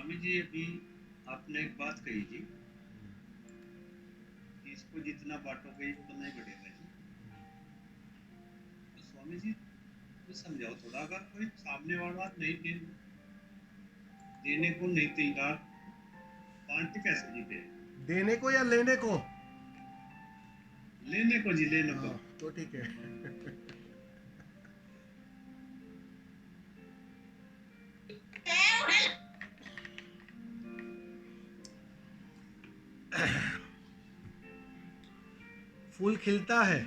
स्वामी जी, अभी आपने एक बात कही जी कि इसको जितना बांटोगे उतना ही बढ़ेगा जी। तो स्वामी जी तो समझाओ थोड़ा, अगर कोई सामने वाला नहीं देने को नहीं तैयार, बांट कैसे जीते? देने को या लेने को? लेने को जी, लेने को। हाँ तो ठीक है। फूल खिलता है,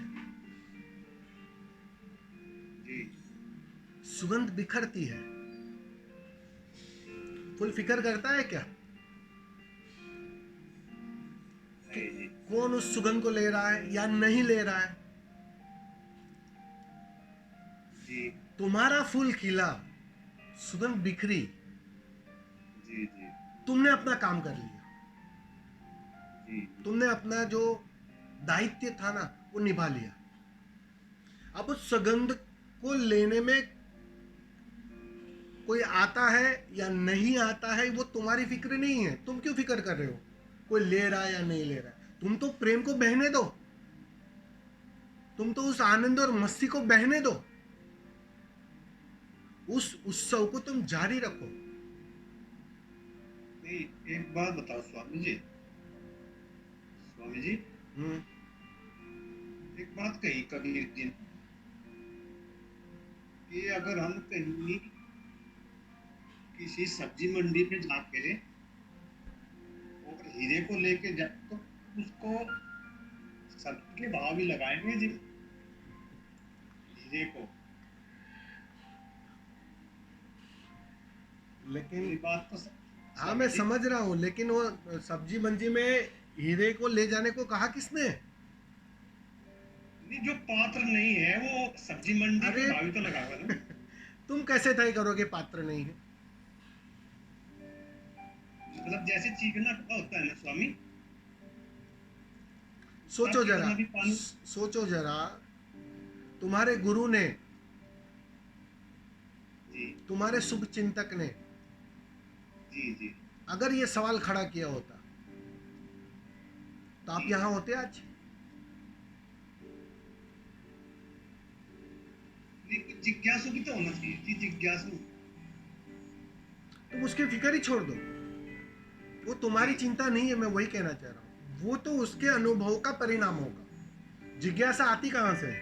जी सुगंध बिखरती है, फूल फिक्र करता है क्या कि नहीं जी। कौन उस सुगंध को ले रहा है या नहीं ले रहा है? जी तुम्हारा फूल खिला, सुगंध बिखरी, जी जी तुमने अपना काम कर लिया, जी तुमने अपना जो दायित्व था ना वो निभा लिया। अब उस सुगंध को लेने में कोई आता है या नहीं आता है वो तुम्हारी फिक्र नहीं है। तुम क्यों फिक्र कर रहे हो कोई ले रहा है या नहीं ले रहा है? तुम तो प्रेम को बहने दो, तुम तो उस आनंद और मस्ती को बहने दो, उस उत्सव को तुम जारी रखो। नहीं, एक बात बताओ स्वामी जी। स्वामी जी, हम्म। एक बात कही कबीर जी ने कि अगर हम कहीं किसी सब्जी मंडी में जाके और हीरे को लेके जाए तो उसको सब्जी के भाव भी लगाएंगे जी, हीरे को। लेकिन मेरी बात तो हाँ मैं स्वामी जी। समझ रहा हूँ, लेकिन वो सब्जी मंडी में हीरे को ले जाने को कहा किसने? नहीं, जो पात्र नहीं है वो सब्जी मंडी के अरे भाव ही तो लगाएगा ना। तुम कैसे तय करोगे पात्र नहीं है? मतलब जैसे चीकना का होता है ना स्वामी, सोचो तब जरा, कितना भी पानी। सोचो जरा, तुम्हारे गुरु ने, जी तुम्हारे शुभ चिंतक ने जी जी अगर ये सवाल खड़ा किया होता तो आप जी। यहां होते आज? नहीं, कुछ जिज्ञासु भी तो होना चाहिए जी, जिज्ञासु। तुम उसकी फिक्र ही छोड़ दो, वो तुम्हारी जी चिंता नहीं है। मैं वही कहना चाह रहा हूं, वो तो उसके अनुभव का परिणाम होगा। जिज्ञासा आती कहां से है?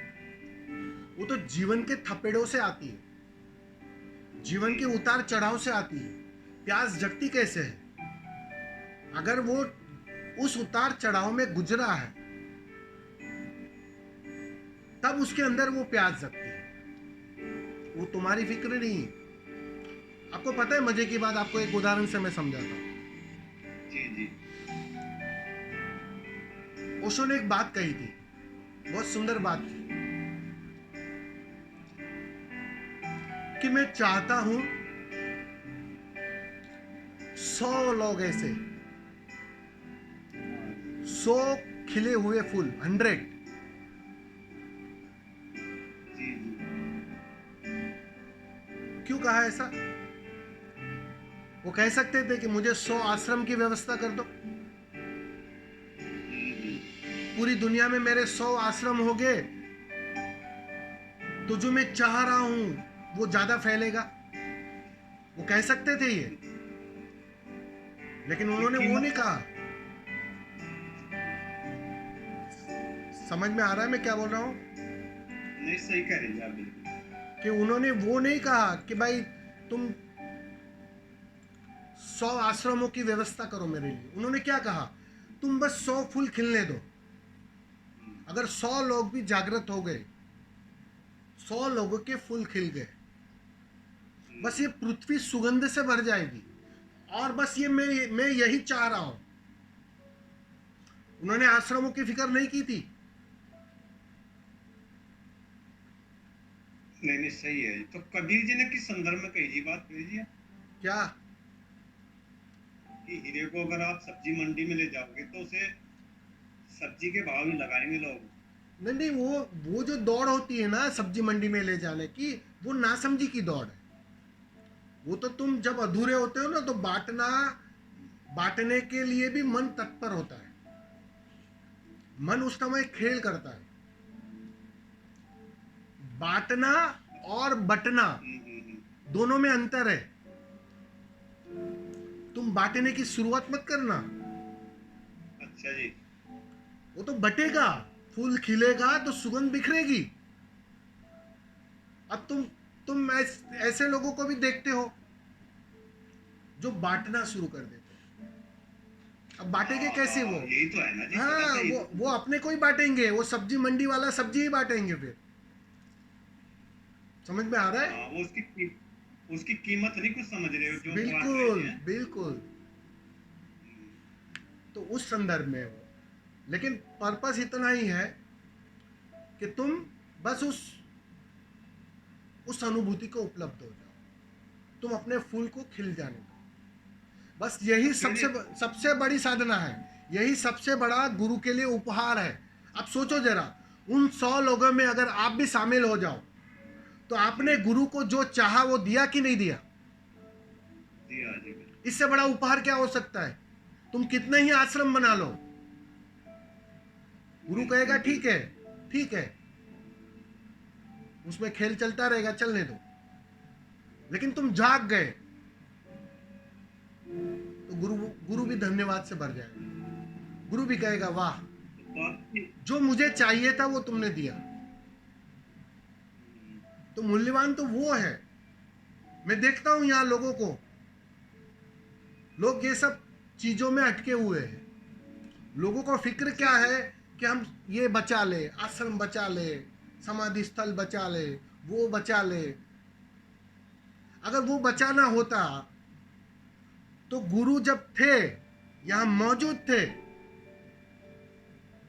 वो तो जीवन के थपेड़ों से आती है, जीवन जी के उतार चढ़ाव से आती है। प्यास जगती कैसे है? अगर वो उस उतार चढ़ाव में गुजरा है तब उसके अंदर वो प्यास जगती है। वो तुम्हारी फिक्र नहीं है। आपको पता है मजे की बात, आपको एक उदाहरण से मैं समझाता हूँ। जी जी ओशो ने एक बात कही थी, बहुत सुंदर बात थी, कि मैं चाहता हूं 100 लोग ऐसे, 100 खिले हुए फूल, 100। जी जी क्यों कहा ऐसा? वो कह सकते थे कि मुझे 100 आश्रम की व्यवस्था कर दो, जी पूरी दुनिया में मेरे 100 आश्रम हो गए तो जो मैं चाह रहा हूं वो ज्यादा फैलेगा। वो कह सकते थे ये, जी। लेकिन उन्होंने वो कीमत नहीं तो कहा। समझ में आ रहा है मैं क्या बोल रहा हूं? नहीं, सही कह रहे हैं आप बिल्कुल। कि उन्होंने वो नहीं कहा कि भाई तुम 100 आश्रमों की व्यवस्था करो मेरे लिए। उन्होंने क्या कहा? तुम बस 100 फूल खिलने दो। अगर 100 लोग भी जागृत हो गए, 100 लोगों के फूल खिल गए, बस ये पृथ्वी सुगंध से भर जाएगी। और बस ये मैं यही चाह रहा हूं। उन्होंने आश्रमों की फिक्र नहीं की थी। नहीं नहीं, सही है। तो कबीर जी ने किस संदर्भ में कही जी बात कही जी क्या? कि हीरे को अगर आप सब्जी मंडी में ले जाओगे तो उसे सब्जी के भाव ही लगाएंगे लोग। नहीं नहीं, वो जो दौड़ होती है ना सब्जी मंडी में ले जाने की, वो नासमझी की दौड़ है। वो तो तुम जब अधूरे होते हो ना तो बांटने के लिए भी मन तत्पर होता है। मन उस समय खेल करता है। बांटना और बटना दोनों में अंतर है। तुम बांटने की शुरुआत मत करना, अच्छा जी। वो तो बटेगा, फूल खिलेगा तो सुगंध बिखरेगी। अब तुम ऐसे लोगों को भी देखते हो जो बांटना शुरू कर देते हैं। अब बांटेंगे कैसे वो? यही तो है ना जी, थोड़ा हाँ, सा वो अपने को ही बांटेंगे। वो सब्जी मंडी वाला सब्जी ही बांटेंगे फिर। समझ में आ रहा है? वो उसकी कीमत नहीं कुछ समझ रहे हो जो बांट रहे बिल्कुल हैं। बिल्कुल। तो उस संदर्भ में वो, लेकिन पर्पस इतना ही है कि तुम बस उस अनुभूति को उपलब्ध हो जाओ। तुम अपने फूल को खिल जाने दो। बस यही सबसे बड़ी साधना है। यही सबसे बड़ा गुरु के लिए उपहार है। अब सोचो जरा, उन 100 लोगों में अगर आप भी शामिल हो जाओ तो आपने गुरु को जो चाहा वो दिया कि नहीं दिया? दिया जी। इससे बड़ा उपहार क्या हो सकता है? तुम कितने ही आश्रम बना लो, गुरु कहेगा ठीक है, ठीक है, उसमें खेल चलता रहेगा, चलने दो। लेकिन तुम जाग गए तो गुरु भी धन्यवाद से भर जाएगा। गुरु भी कहेगा वाह, जो मुझे चाहिए था वो तुमने दिया। तो मूल्यवान तो वो है। मैं देखता हूं यहां लोगों को, लोग ये सब चीजों में अटके हुए हैं। लोगों को फिक्र क्या है कि हम ये बचा ले, आश्रम बचा ले, समाधि स्थल बचा ले, वो बचा ले। अगर वो बचाना होता तो गुरु जब थे, यहां मौजूद थे,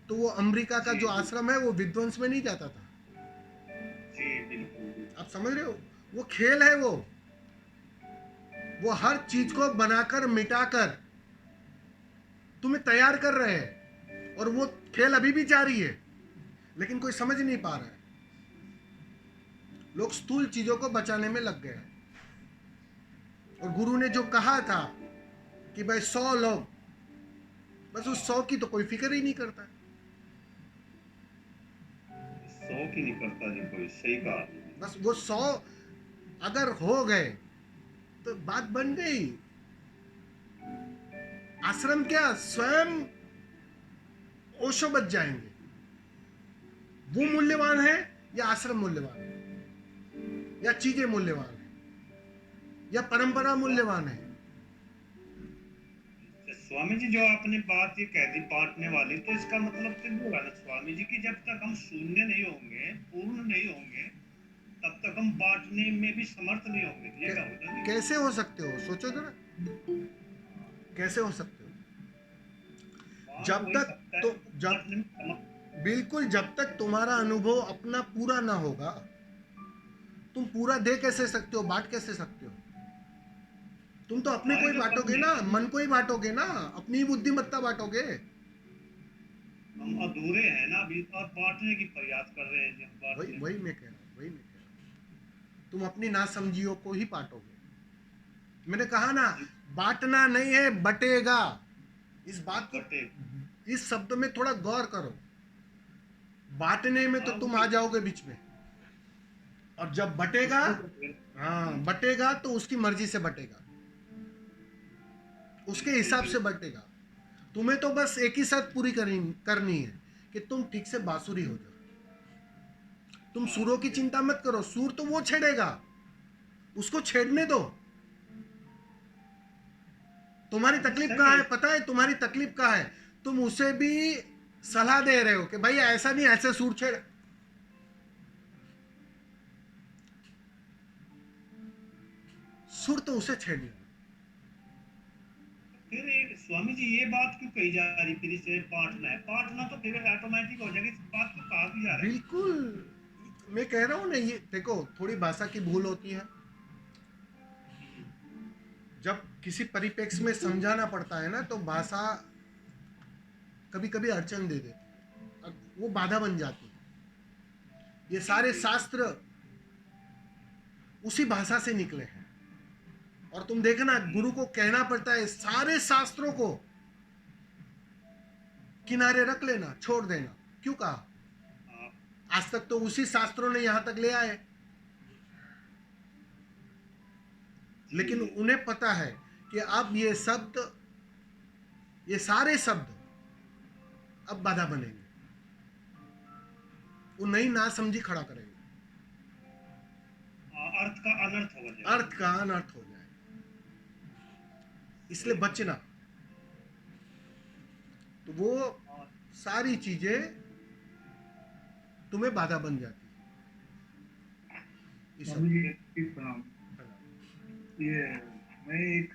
तो वो अमेरिका का जो आश्रम है वो विध्वंस में नहीं जाता था। आप समझ रहे हो? वो खेल है। वो हर चीज को बनाकर मिटाकर तुम्हें तैयार कर रहे हैं, और वो खेल अभी भी जारी है, लेकिन कोई समझ नहीं पा रहा है। लोग स्थूल चीजों को बचाने में लग गए हैं। और गुरु ने जो कहा था कि भाई 100 लोग, बस उस 100 की तो कोई फिक्र ही नहीं करता। 100 की नहीं करता जी कोई, सही कहा। बस वो 100 अगर हो गए तो बात बन गई। आश्रम क्या, स्वयं ओशो बच जाएंगे। वो मूल्यवान है या आश्रम मूल्यवान है, या चीजें मूल्यवान है, या परंपरा मूल्यवान है? स्वामी जी, जो आपने बात ये कह दी बांटने वाली, तो इसका मतलब तो होगा ना स्वामी जी की जब तक हम शून्य नहीं होंगे, पूर्ण नहीं होंगे, तब तक हम बांटने में भी समर्थ नहीं होंगे। ये क्या होता है? कैसे हो सकते हो? सोचो जरा, कैसे हो सकते हो? बिल्कुल, जब तक तुम्हारा अनुभव अपना पूरा ना होगा, तुम पूरा दे कैसे सकते हो, बांट कैसे सकते हो? तुम तो अपने को ही बांटोगे ना, मन को ही बांटोगे ना, अपनी बुद्धिमत्ता बांटोगे। हम अधूरे हैं ना अभी, और बांटने की प्रयास कर रहे हैं। वही मैं कह रहा हूँ। तुम अपनी नासमझियों को ही बांटोगे। मैंने कहा ना, बांटना नहीं है, बटेगा। इस बात को, इस शब्द में थोड़ा गौर करो। बांटने में तो तुम आ जाओगे बीच में, और जब बटेगा, हाँ बटेगा तो उसकी मर्जी से बटेगा, उसके हिसाब से बटेगा। तुम्हें तो बस एक ही शर्त पूरी करनी है कि तुम ठीक से बांसुरी हो जाओ। तुम सुरों की चिंता मत करो, सुर तो वो छेड़ेगा, उसको छेड़ने दो। तुम्हारी तकलीफ कहाँ है पता है? तुम्हारी तकलीफ कहाँ है? तुम उसे भी सलाह दे रहे हो कि भाई ऐसा नहीं, ऐसे सुर छेड़। सुर तो उसे छेड़ने। फिर स्वामी जी ये बात क्यों कही जा रही, फिर इसे बांटना तो फिर ऑटोमेटिक हो जाएगी। इस बात को कहा भी जा रहा है। बिल्कुल, मैं कह रहा हूं ना, ये देखो, थोड़ी भाषा की भूल होती है। जब किसी परिप्रेक्ष्य में समझाना पड़ता है ना, तो भाषा कभी कभी अड़चन दे देती, वो बाधा बन जाती है। ये सारे शास्त्र उसी भाषा से निकले हैं। और तुम देखना गुरु को कहना पड़ता है सारे शास्त्रों को किनारे रख लेना, छोड़ देना। क्यों कहा? हाँ, आज तक तो उसी शास्त्रों ने यहां तक ले आए, लेकिन उन्हें पता है कि अब ये शब्द, ये सारे शब्द अब बाधा बनेंगे, वो नई नासमझी खड़ा करेंगे, अर्थ का अनर्थ हो जाए। अर्थ का अनर्थ हो जाए। इसलिए बचना। तो वो और सारी चीजें तुम्हें बाधा बन जाती है। इस स्वामी जी, एक प्रणाम। ये मैं एक